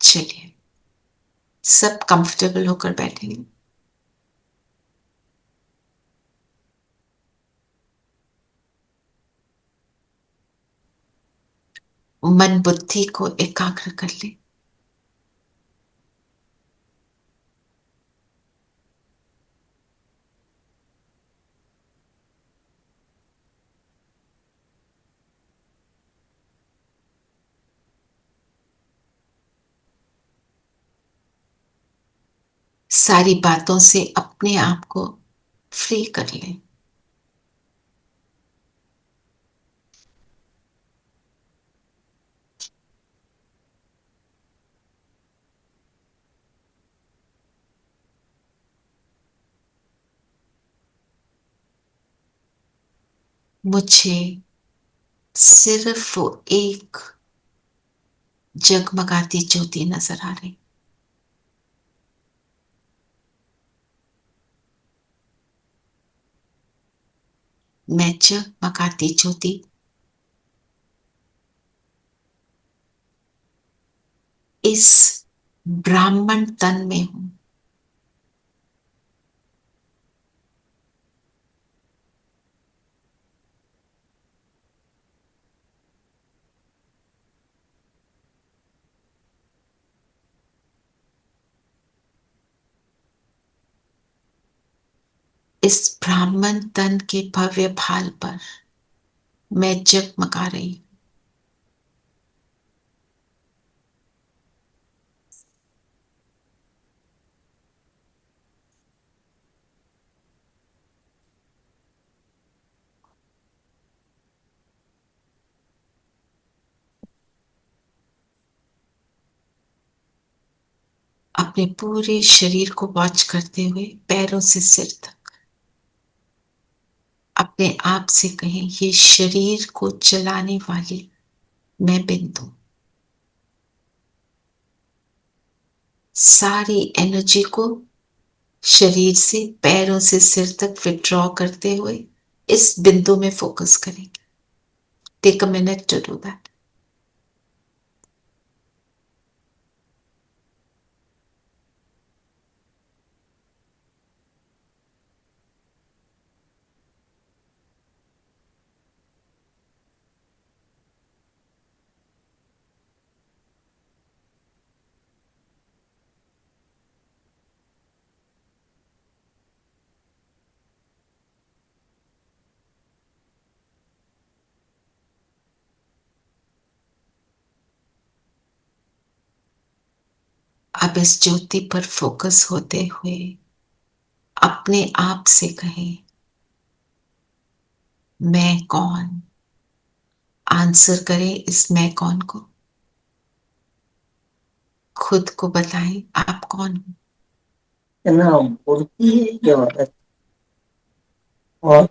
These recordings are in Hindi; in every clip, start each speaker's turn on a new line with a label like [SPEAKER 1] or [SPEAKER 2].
[SPEAKER 1] चलिए, सब कंफर्टेबल होकर बैठेंगे। मन बुद्धि को एकाग्र कर ले। सारी बातों से अपने आप को फ्री कर ले। मुझे सिर्फ वो एक जगमगाती ज्योति नजर आ रही। मैं जगमगाती ज्योति इस ब्राह्मण तन में हूं। इस ब्राह्मण तन के भव्य भाल पर मैं जगमगा रही हूं। अपने पूरे शरीर को वॉच करते हुए पैरों से सिर तक अपने आप से कहें, ये शरीर को चलाने वाली मैं बिंदु। सारी एनर्जी को शरीर से पैरों से सिर तक विड्रॉ करते हुए इस बिंदु में फोकस करेंगे। Take a minute to do that. अब इस ज्योति पर फोकस होते हुए अपने आप से कहें, मैं कौन। आंसर करें इस मैं कौन को। खुद को बताएं आप कौन हो।
[SPEAKER 2] तनाव होती है या आदत और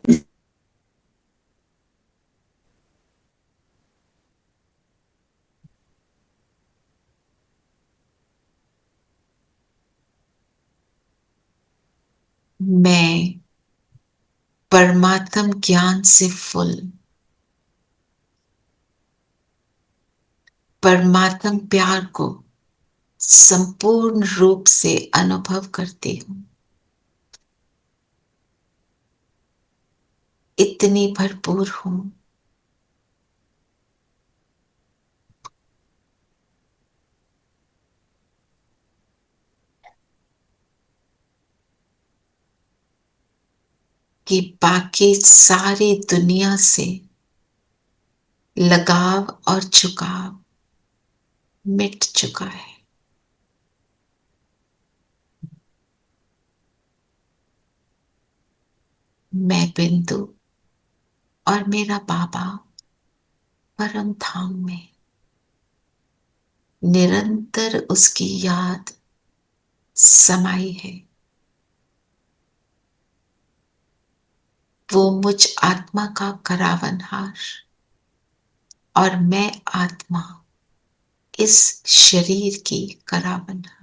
[SPEAKER 1] मैं परमात्म ज्ञान से फुल परमात्म प्यार को संपूर्ण रूप से अनुभव करती हूं। इतनी भरपूर हूं कि बाकी सारी दुनिया से लगाव और झुकाव मिट चुका है। मैं बिंदु और मेरा बाबा परम धाम में निरंतर उसकी याद समाई है। वो मुझ आत्मा का करावनहार और मैं आत्मा इस शरीर की करावनहार।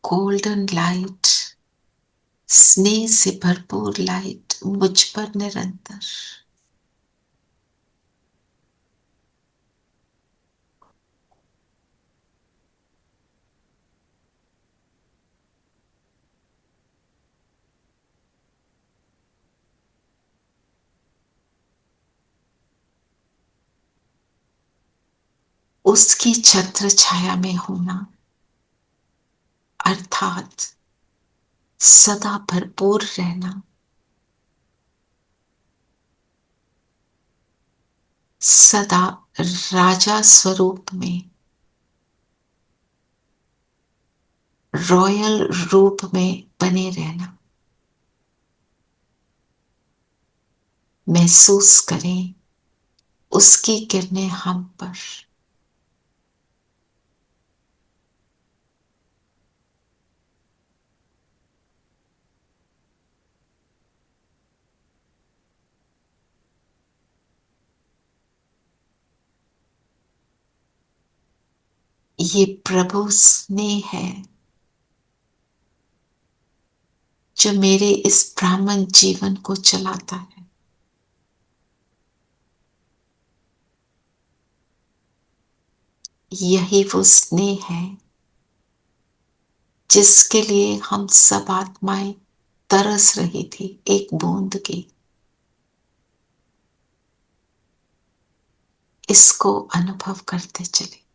[SPEAKER 1] गोल्डन लाइट स्नेह से भरपूर लाइट मुझ पर निरंतर। उसकी छत्र छाया में होना अर्थात सदा भरपूर रहना, सदा राजा स्वरूप में, रॉयल रूप में बने रहना। महसूस करें उसकी किरणें हम पर। ये प्रभु स्नेह है जो मेरे इस ब्राह्मण जीवन को चलाता है। यही वो स्नेह है जिसके लिए हम सब आत्माएं तरस रही थी, एक बूंद की। इसको अनुभव करते चले।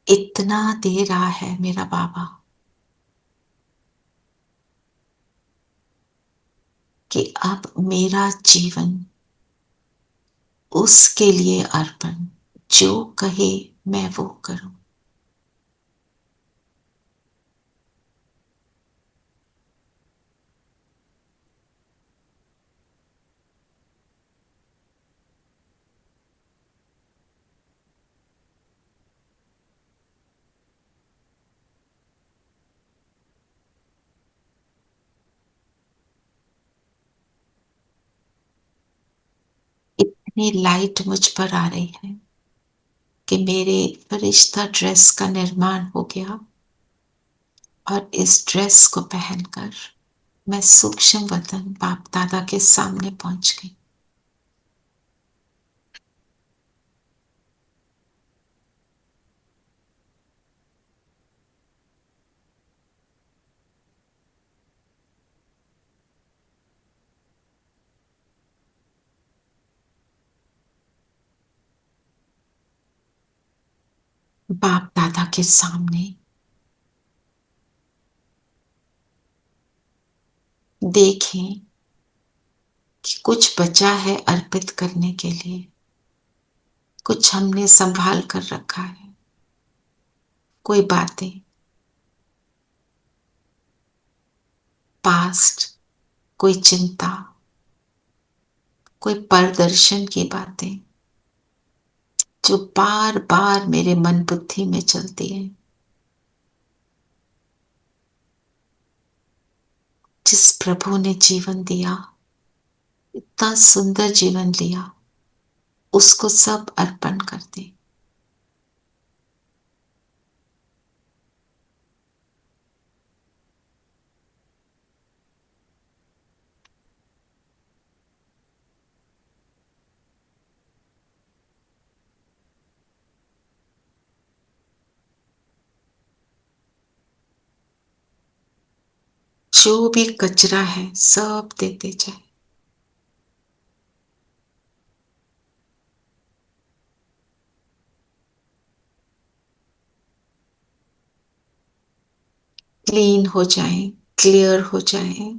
[SPEAKER 1] इतना दे रहा है मेरा बाबा कि अब मेरा जीवन उसके लिए अर्पण, जो कहे मैं वो करूं। इतनी लाइट मुझ पर आ रही है कि मेरे फरिश्ता ड्रेस का निर्माण हो गया और इस ड्रेस को पहनकर मैं सूक्ष्म वतन बाप दादा के सामने पहुंच गई। बाप दादा के सामने देखें कि कुछ बचा है अर्पित करने के लिए, कुछ हमने संभाल कर रखा है। कोई बातें पास्ट, कोई चिंता, कोई प्रदर्शन की बातें जो बार बार मेरे मन बुद्धि में चलती है। जिस प्रभु ने जीवन दिया, इतना सुंदर जीवन लिया, उसको सब अर्पण कर दे। जो भी कचरा है सब देते जाए। क्लीन हो जाए, क्लियर हो जाए।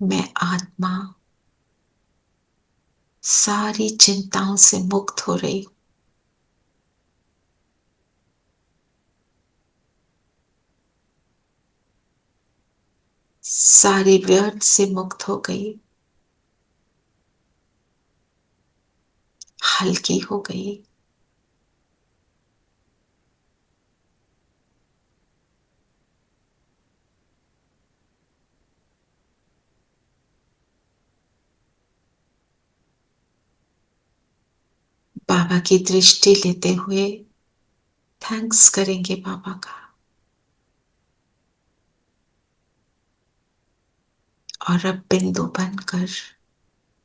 [SPEAKER 1] मैं आत्मा सारी चिंताओं से मुक्त हो रही हूं। सारी व्यर्थ से मुक्त हो गई, हल्की हो गई। की दृष्टि लेते हुए थैंक्स करेंगे बाबा का। और अब बिंदु बनकर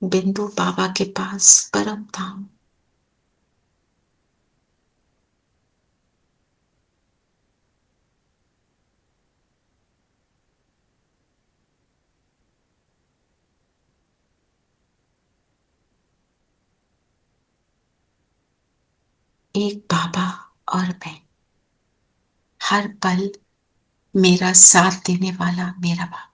[SPEAKER 1] बिंदु बाबा के पास परम धाम। एक बाबा और मैं, हर पल मेरा साथ देने वाला मेरा बाबा।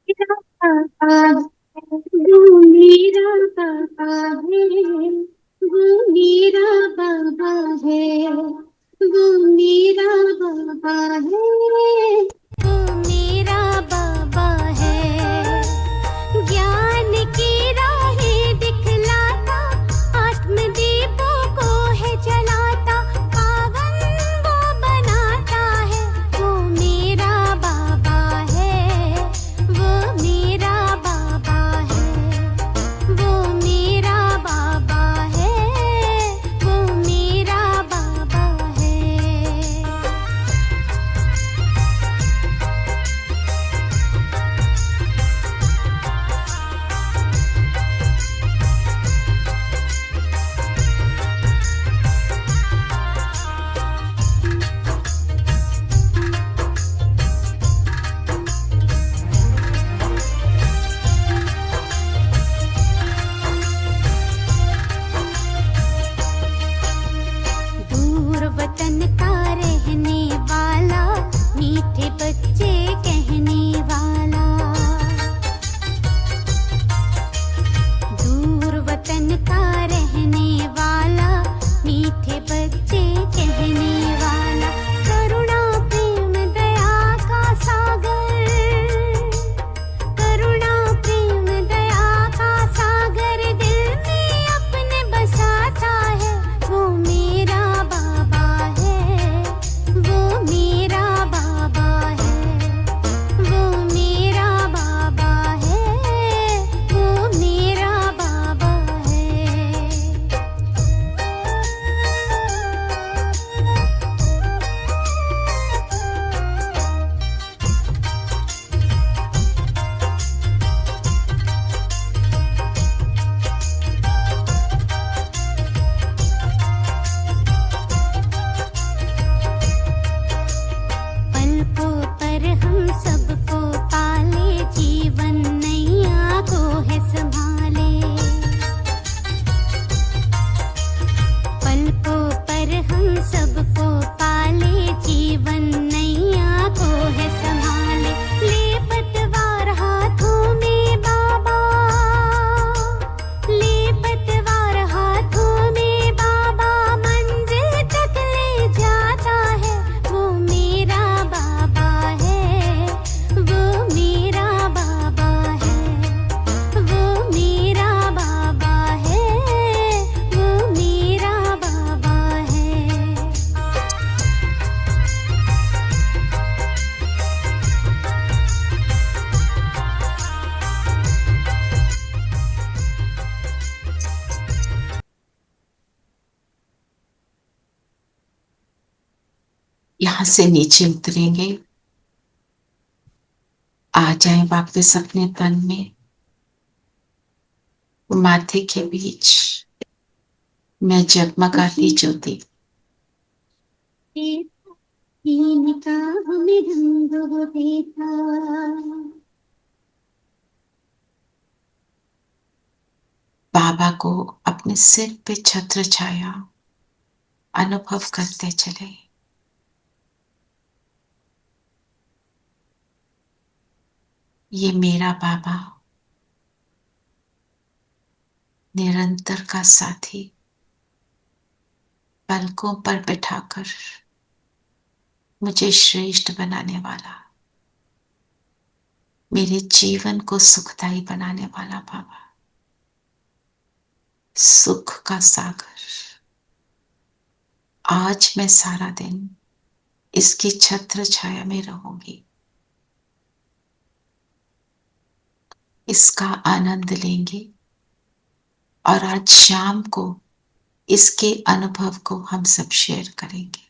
[SPEAKER 3] मेरा बाबा है, वो मेरा बाबा है, वो मेरा बाबा है, वो मेरा बाबा है। ज्ञान की राहें दिखलाता, आत्मदीपों को है जलाता, पावन वो बनाता है, वो मेरा बाबा है, वो मेरा बाबा है, वो मेरा बाबा है, वो मेरा बाबा है। दूर वतन का रहने वाला, मीठे बच्चे कहने वाला। दूर वतन का रहने वाला, मीठे बच्चे कहने वाला। करुणा प्रेम दया का सागर, करुणा प्रेम दया का सागर दिल में अपने बसाता है, वो मेरा बाबा है, वो मेरा बाबा है, वो मेरा बाबा है, वो मेरा बाबा है। पलकों पर हम सबको पाले, जीवन नैया को है संभाले। पलकों पर हम सबको पाले, जीवन नैया को है संभाले। ले पतवार हाथों में बाबा, ले पतवार हाथों में बाबा, मंजिल तक ले जाता है, वो मेरा बाबा है, वो मेरा बाबा है, वो मेरा बाबा है, वो मेरा बाबा है।
[SPEAKER 1] यहां से नीचे उतरेंगे, आ जाएं वापस अपने तन में। माथे के बीच मैं जगमगाती ज्योति,
[SPEAKER 3] देता, ये निकाह में रंग वो देता।
[SPEAKER 1] बाबा को अपने सिर पे छत्र छाया अनुभव करते चले। ये मेरा बाबा निरंतर का साथी, पलकों पर बिठाकर मुझे श्रेष्ठ बनाने वाला, मेरे जीवन को सुखदायी बनाने वाला बाबा, सुख का सागर। आज मैं सारा दिन इसकी छत्र छाया में रहूंगी, इसका आनंद लेंगे और आज शाम को इसके अनुभव को हम सब शेयर करेंगे।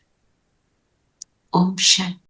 [SPEAKER 1] ओम शांति।